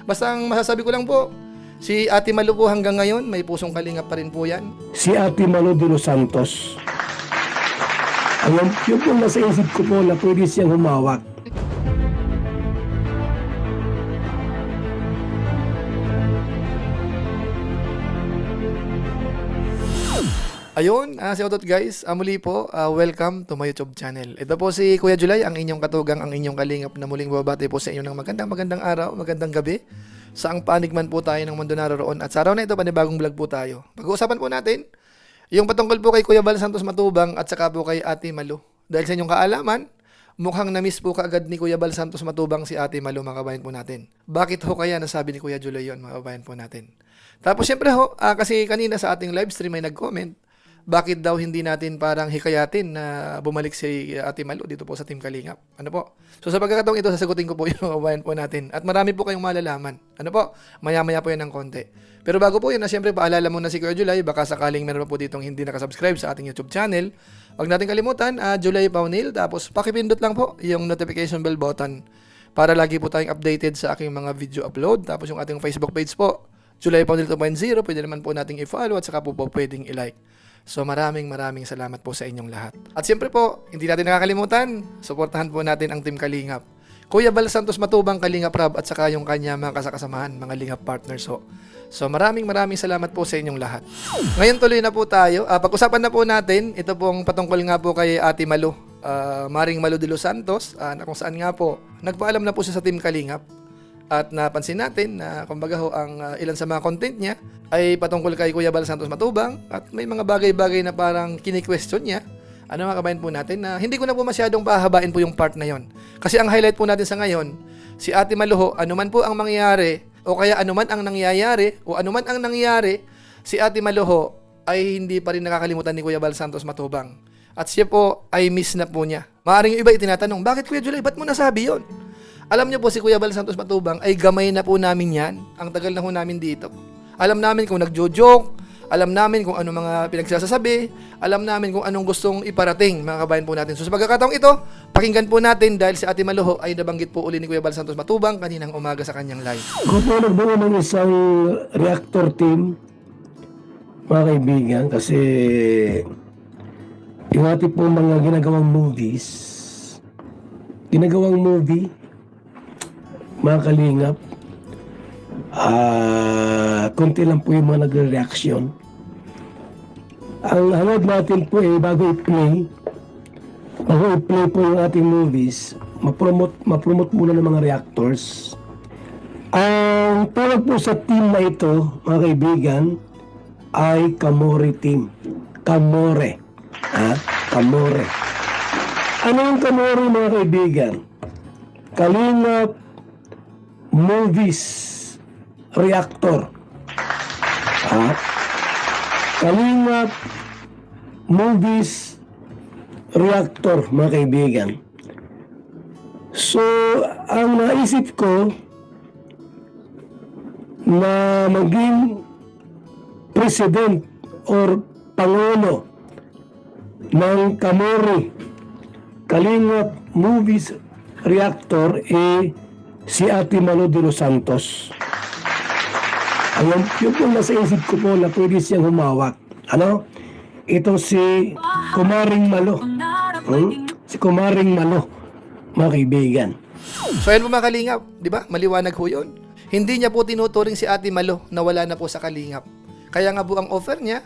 Basta ang masasabi ko lang po, si Ate Malu po hanggang ngayon, may pusong kalingap pa rin po yan. Si Ate Malu de los Santos. Alam, yun po nasa isip ko po na pwede siyang humawak. Ayun, shoutout guys. Muli po, welcome to my YouTube channel. Ito po si Kuya Julay, ang inyong katugang, ang inyong kalingap na muling babati po sa inyo ng magandang araw, magandang gabi. Saang panig man po tayo ng mundo naroon. At sa araw na ito, panibagong vlog po tayo. Pag-uusapan po natin, yung patungkol po kay Kuya Bal Santos Matubang at saka po kay Ate Malu. Dahil sa inyong kaalaman, mukhang na-miss po kaagad ni Kuya Bal Santos Matubang si Ate Malu, mga kabayan po natin. Bakit ho kaya nasabi ni Kuya Julay yun, mga kabayan po natin? Tapos syempre ho, kasi kanina sa ating live stream ay nag-comment, bakit daw hindi natin parang hikayatin na bumalik si Ate Malu dito po sa Team Kalingap? Ano po? So sa pagkakataong ito, sasagutin ko po yung mga kabayan po natin. At marami po kayong malalaman. Ano po? Maya-maya po yan ng konti. Pero bago po yun, siyempre paalala muna si Kuya Julay, baka sakaling meron po ditong hindi nakasubscribe sa ating YouTube channel. Huwag natin kalimutan, Julay Paunil, tapos pakipindot lang po yung notification bell button para lagi po tayong updated sa aking mga video upload. Tapos yung ating Facebook page po, Julay Paunil 2.0, pwede naman po nating i-follow at saka po pwedeng i-like. So maraming salamat po sa inyong lahat. At siyempre po, hindi natin nakakalimutan, suportahan po natin ang Team Kalingap. Kuya Bal Santos Matubang, Kalingap Rab, at saka yung kanya mga kasakasamahan, mga Lingap partners ho. So maraming salamat po sa inyong lahat. Ngayon tuloy na po tayo. Pag-usapan na po natin, ito pong patungkol nga po kay Ate Malu, Maring Malu de los Santos, na kung saan nga po, nagpaalam na po siya sa Team Kalingap. At napansin natin na kumbaga ho ang ilan sa mga content niya ay patungkol kay Kuya Bal Santos Matubang at may mga bagay-bagay na parang kini-question niya. Ano mga kabayan po natin na hindi ko na po masyadong pahabain po yung part na yon. Kasi ang highlight po natin sa ngayon, si Ate Malu ho, anuman po ang mangyayari o kaya anuman ang nangyayari o anuman ang nangyari, si Ate Malu ho ay hindi pa rin nakakalimutan ni Kuya Bal Santos Matubang. At siya po ay miss na po niya. Maaring yung iba itinatanong, bakit Kuya Julay, ba't mo nasabi yon? Alam niyo po si Kuya Bal Santos Matubang ay gamay na po namin yan. Ang tagal na po namin dito. Alam namin kung nagjo-joke, alam namin kung ano mga pinagsasabi, alam namin kung anong gustong iparating mga kabayan po natin. So sa pagkakataong ito, pakinggan po natin dahil si Ate Malu ho ay nabanggit po uli ni Kuya Bal Santos Matubang kaninang umaga sa kanyang live. Kung po nagbuo ng isang reactor team, mga kaibigan, kasi yung ating po mga ginagawang movie, mga kalingap, konti lang po yung mga nagre-reaction. Ang hangad natin po bago i-play po yung ating movies, ma-promote muna ng mga reactors. Ang tawag po sa team na ito, mga kaibigan, ay Kamore Team. Kamore. Kamore. Ano yung Kamore, mga kaibigan? Kalingap Movies Reactor. Kalingap Movies Reactor, mga kaibigan. So, ang naisip ko na maging president or pangulo ng Kamore Kalingap Movies Reactor si Ate Malu de los Santos. Ayun, yun po nasa isip ko po na pwede siyang humawak. Ano? Ito si Kumaring Malu. Si Kumaring Malu, mga kaibigan. So ayun po mga Kalingap, di ba? Maliwanag ho yun. Hindi niya po tinuturing si Ate Malu na wala na po sa Kalingap. Kaya nga po ang offer niya,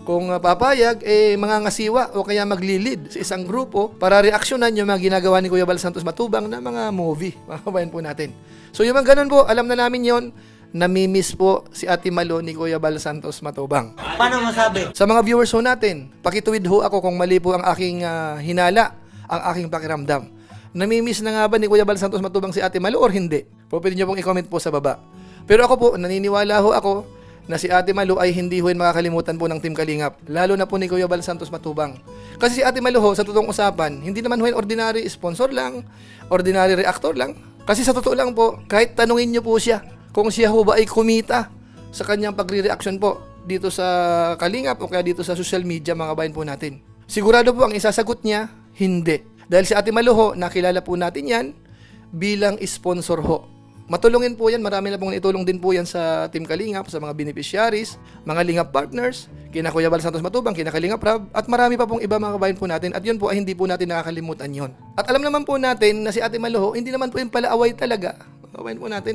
kung papayag, mangangasiwa o kaya maglilid sa isang grupo para reaksyonan yung mga ginagawa ni Kuya Bal Santos Matubang na mga movie. Mga kabayan po natin. So yung mga ganun po, alam na namin yon, namimiss po si Ate Malu ni Kuya Bal Santos Matubang. Paano masabi? Sa mga viewers ho natin, pakituwid ho ako kung mali po ang aking hinala, ang aking pakiramdam. Namimiss na nga ba ni Kuya Bal Santos Matubang si Ate Malu or hindi? Pwede nyo pong i-comment po sa baba. Pero ako po, naniniwala ho ako na si Ate Malu ay hindi ho makakalimutan po ng Team Kalingap, lalo na po ni Kuya Bal Santos Matubang. Kasi si Ate Malu ho, sa totoong usapan, hindi naman ho ordinary sponsor lang, ordinary reactor lang. Kasi sa totoo lang po, kahit tanungin nyo po siya, kung siya ho ba ay kumita sa kanyang pagre-reaction po dito sa Kalingap o kaya dito sa social media, mga kabayan po natin. Sigurado po ang isasagot niya, hindi. Dahil si Ate Malu ho, nakilala po natin yan bilang sponsor ho. Matulungin po yan, marami na pong itulong din po yan sa Team Kalingap, sa mga beneficiaries, mga Lingap partners, kina Kuya Bal Santos Matubang, kina Kalingap Rab, at marami pa pong iba mga kabayan po natin, at yun po ay hindi po natin nakakalimutan yon. At alam naman po natin na si Ate Maluho, hindi naman po yung palaaway talaga, mga kabayan po natin,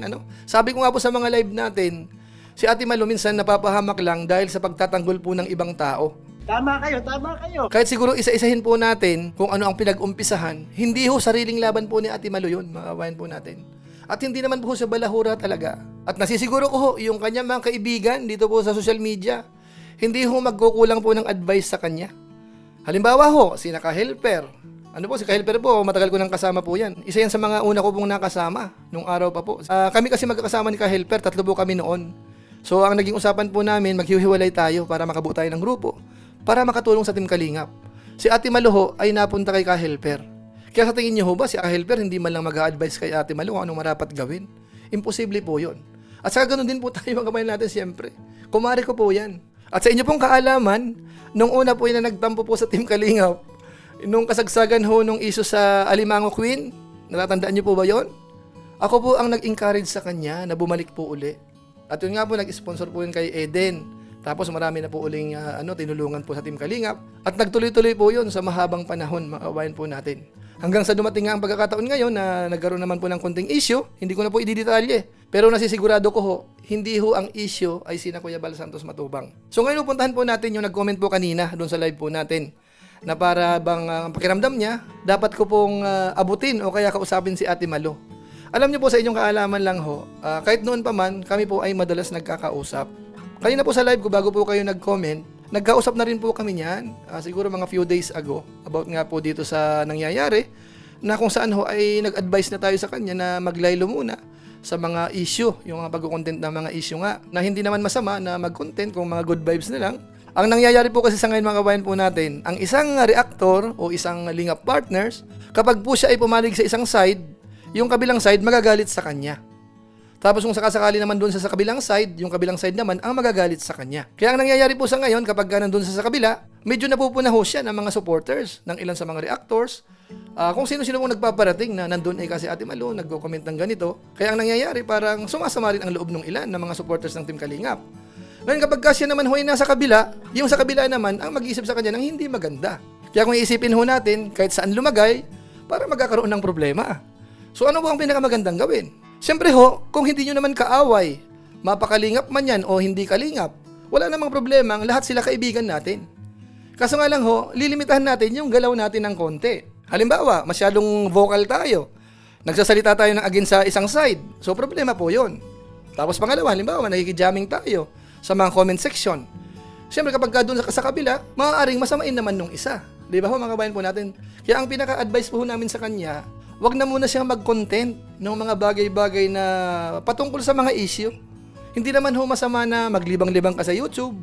Sabi ko nga po sa mga live natin, si Ate Maluho minsan napapahamak lang dahil sa pagtatanggol po ng ibang tao. Tama kayo, tama kayo. Kahit siguro isa-isahin po natin kung ano ang pinag-umpisahan, hindi ho sariling laban po ni Ate Malu yun, mga kabayan po natin. At hindi naman po sa balahura talaga. At nasisiguro ko ho, yung kanya mga kaibigan dito po sa social media, hindi ho magkukulang po ng advice sa kanya. Halimbawa ho, si Naka-Helper. Si Ka-Helper po, matagal ko nang kasama po yan. Isa yan sa mga una ko pong nakasama, nung araw pa po. Kami kasi magkakasama ni Ka-Helper, 3 po kami noon. So ang naging usapan po namin, maghihiwalay tayo para makabuo tayo ng grupo, para makatulong sa Team Kalingap. Si Ate Maluho ay napunta kay Ka-Helper. Kaya sa tingin niyo ho ba, si Ka-Helper hindi man lang mag-a-advise kay Ate Malu kung anong marapat gawin? Imposible po yun. At saka ganun din po tayo mga kabayan natin siyempre. Kumari ko po yan. At sa inyo pong kaalaman, nung una po yun na nagtampo po sa Team Kalingap, nung kasagsagan ho nung iso sa Alimango Queen, natatandaan niyo po ba yon? Ako po ang nag-encourage sa kanya na bumalik po uli. At yun nga po, nag-sponsor po yun kay Eden. Tapos marami na po uling tinulungan po sa Team Kalingap. At nagtuloy-tuloy po yun sa mahabang panahon, mga kabayan po natin. Hanggang sa dumating nga ang pagkakataon ngayon na nagkaroon naman po ng konting issue, hindi ko na po ididetalye. Pero nasisigurado ko ho, hindi ho ang issue ay sina Kuya Bal Santos Matubang. So ngayon pupuntahan po natin yung nag-comment po kanina doon sa live po natin na para bang pakiramdam niya, dapat ko pong abutin o kaya kausapin si Ate Malu. Alam niyo po sa inyong kaalaman lang ho, kahit noon pa man, kami po ay madalas nagkakausap. Kanina po sa live ko, bago po kayo nag-comment, nagkausap na rin po kami niyan, siguro mga few days ago, about nga po dito sa nangyayari, na kung saan ho ay nag-advise na tayo sa kanya na maglaylo muna sa mga issue, yung mga pag-content ng mga issue nga, na hindi naman masama na mag-content kung mga good vibes na lang. Ang nangyayari po kasi sa ngayon mga kabayan po natin, ang isang reactor o isang Lingap partners, kapag po siya ay pumalig sa isang side, yung kabilang side magagalit sa kanya. Tapos kung sakasakali naman doon sa kabilang side, yung kabilang side naman ang magagalit sa kanya. Kaya ang nangyayari po sa ngayon, kapag nandun sa kabila, medyo napupuna ho siya ng mga supporters, ng ilan sa mga reactors. Kung sino-sino mong nagpaparating na nandun ay kasi Ate Malu, nagko-comment ng ganito. Kaya ang nangyayari, parang sumasama rin ang loob ng ilan ng mga supporters ng Team Kalingap. Ngayon kapag siya naman ho ay nasa kabila, yung sa kabila naman ang mag-iisip sa kanya ng hindi maganda. Kaya kung iisipin ho natin, kahit saan lumagay, para magkakaroon ng problema. So ano po ang pinakamagandang gawin? Siyempre ho, kung hindi nyo naman kaaway, mapakalingap man yan o hindi kalingap, wala namang problema, ang lahat sila kaibigan natin. Kaso nga lang ho, lilimitahan natin yung galaw natin ng konti. Halimbawa, masyadong vocal tayo. Nagsasalita tayo ng against sa isang side. So problema po yun. Tapos pangalawa, halimbawa, nakikijamming tayo sa mga comment section. Siyempre kapag doon sa kabila, maaaring masamain naman nung isa. Di ba ho mga kabayan po natin? Kaya ang pinaka-advice po namin sa kanya, wag na muna siyang mag-content ng mga bagay-bagay na patungkol sa mga issue. Hindi naman ho masama na maglibang-libang ka sa YouTube.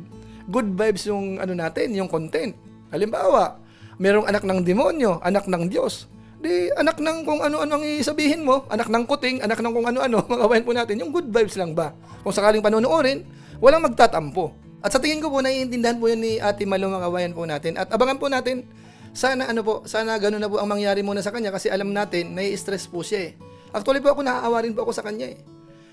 Good vibes yung natin, yung content. Halimbawa, merong anak ng demonyo, anak ng Diyos. Di anak ng kung ano-ano ang isabihin mo, anak ng kuting, anak ng kung ano-ano, mga kabayan po natin, yung good vibes lang ba? Kung sakaling panonoorin, walang magtatampo. At sa tingin ko po, naiintindihan po yun ni Ate Malu, mga kabayan po natin. At abangan po natin, sana gano'n na po ang mangyari muna sa kanya kasi alam natin, nai-stress po siya eh. Actually po ako, naaawa rin po ako sa kanya eh.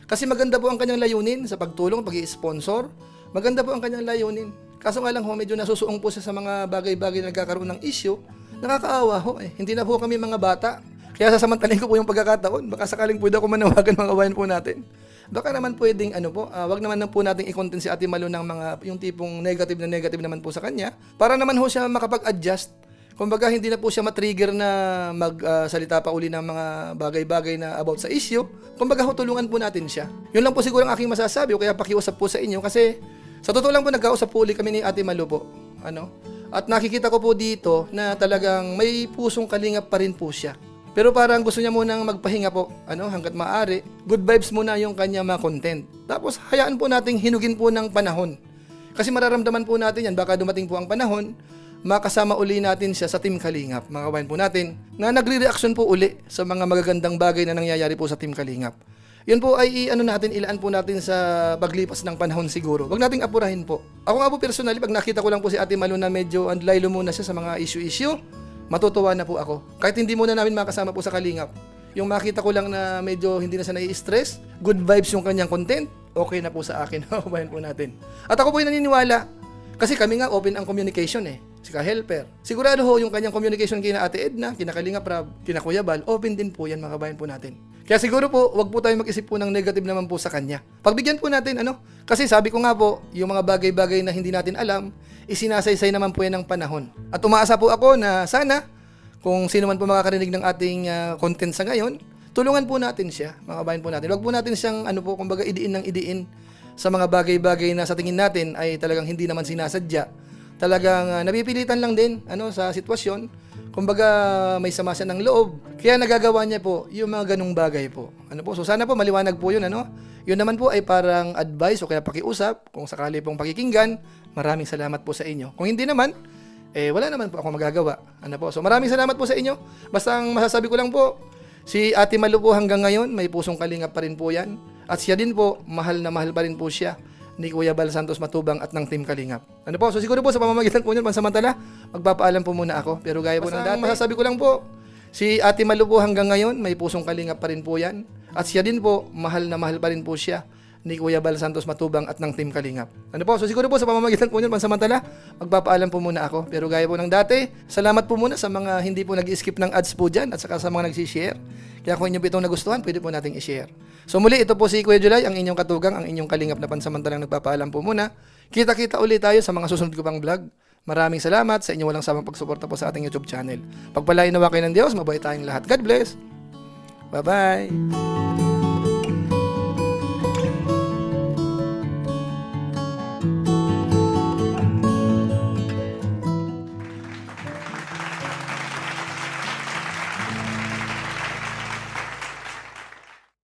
Kasi maganda po ang kanyang layunin sa pagtulong, pag-i-sponsor. Maganda po ang kanyang layunin. Kaso nga lang ho, medyo nasusuong po siya sa mga bagay-bagay na nagkakaroon ng issue. Nakakaawa ho eh. Hindi na po kami mga bata. Kaya sasamantalin ko po yung pagkakataon. Baka sakaling pwede ako manawagan mga kabayan po natin. Baka naman pwedeng wag naman po nating i-content si Ate Malu ng mga yung tipong negative naman po sa kanya. Para naman ho siya makapag-adjust. Kumbaga, hindi na po siya matrigger na magsalita pa uli ng mga bagay-bagay na about sa issue. Kumbaga, tulungan po natin siya. Yun lang po siguro ang aking masasabi o kaya pakiusap po sa inyo kasi sa totoo lang po nagkausap po uli kami ni Ate Malu po. At nakikita ko po dito na talagang may pusong kalingap pa rin po siya. Pero parang gusto niya munang magpahinga po, hanggat maaari. Good vibes muna yung kanya mga content. Tapos hayaan po nating hinugin po ng panahon. Kasi mararamdaman po natin yan, baka dumating po ang panahon, makasama uli natin siya sa Team Kalingap, mga kabayan po natin, na nagre-reaction po uli sa mga magagandang bagay na nangyayari po sa Team Kalingap. Yun po ay ilaan po natin sa paglipas ng panahon siguro. Huwag nating apurahin po. Ako nga po personally, pag nakita ko lang po si Ate Malu na medyo laylo muna siya sa mga issue, matutuwa na po ako. Kahit hindi muna namin makasama po sa Kalingap. yung makita ko lang na medyo hindi na siya nai-stress, good vibes yung kanyang content, okay na po sa akin. Kabayan po natin. At ako po yung naniniwala. Kasi kami nga open ang communication si ka-helper. Sigurado ho yung kanyang communication kina Ate Edna, kina Kalinga Prab, kina Kuya Bal, open din po yan mga kabayan po natin. Kaya siguro po, wag po tayo mag-isip po ng negative naman po sa kanya. Pagbigyan po natin, kasi sabi ko nga po, yung mga bagay-bagay na hindi natin alam, isinasaysay naman po yan ng panahon. At umaasa po ako na sana, kung sino man po makakarinig ng ating content sa ngayon, tulungan po natin siya, mga kabayan po natin. Wag po natin siyang, kumbaga idiin ng idiin sa mga bagay-bagay na sa tingin natin ay talagang hindi naman sinasadya. Talagang napipilitan lang din sa sitwasyon. Kumbaga may sama siya ng loob. Kaya nagagawa niya po yung mga ganung bagay po. So sana po maliwanag po yun. Yun naman po ay parang advice o kaya pakiusap. Kung sakali pong pakikinggan, maraming salamat po sa inyo. Kung hindi naman, wala naman po ako magagawa. So maraming salamat po sa inyo. Basta ang masasabi ko lang po, si Ate Malu po hanggang ngayon, may pusong kalingap pa rin po yan. At siya din po, mahal na mahal pa rin po siya ni Kuya Bal Santos Matubang at ng Team Kalingap. So siguro po sa pamamagitan po nyo, pansamantala, magpapaalam po muna ako. Pero gaya po ng dati, masasabi ko lang po, si Ate Malu po hanggang ngayon, may pusong kalingap pa rin po yan. At siya din po, mahal na mahal pa rin po siya ni Kuya Bal Santos Matubang at ng Team Kalingap. So siguro po sa pamamagitan po nyo, pansamantala, magpapaalam po muna ako. Pero gaya po ng dati, salamat po muna sa mga hindi po nag-skip ng ads po dyan at saka sa mga nag-share. Kaya kung inyo po itong nagustuhan, pwede po nating i-share. So muli, ito po si Kuya Julay, ang inyong katugang, ang inyong kalingap na pansamantalang nagpapaalam po muna. Kita-kita ulit tayo sa mga susunod ko pang vlog. Maraming salamat sa inyong walang samang pagsuporta po sa ating YouTube channel. Pagpalain nawa kayo ng Diyos, mabuhay tayong lahat. God bless! Bye-bye!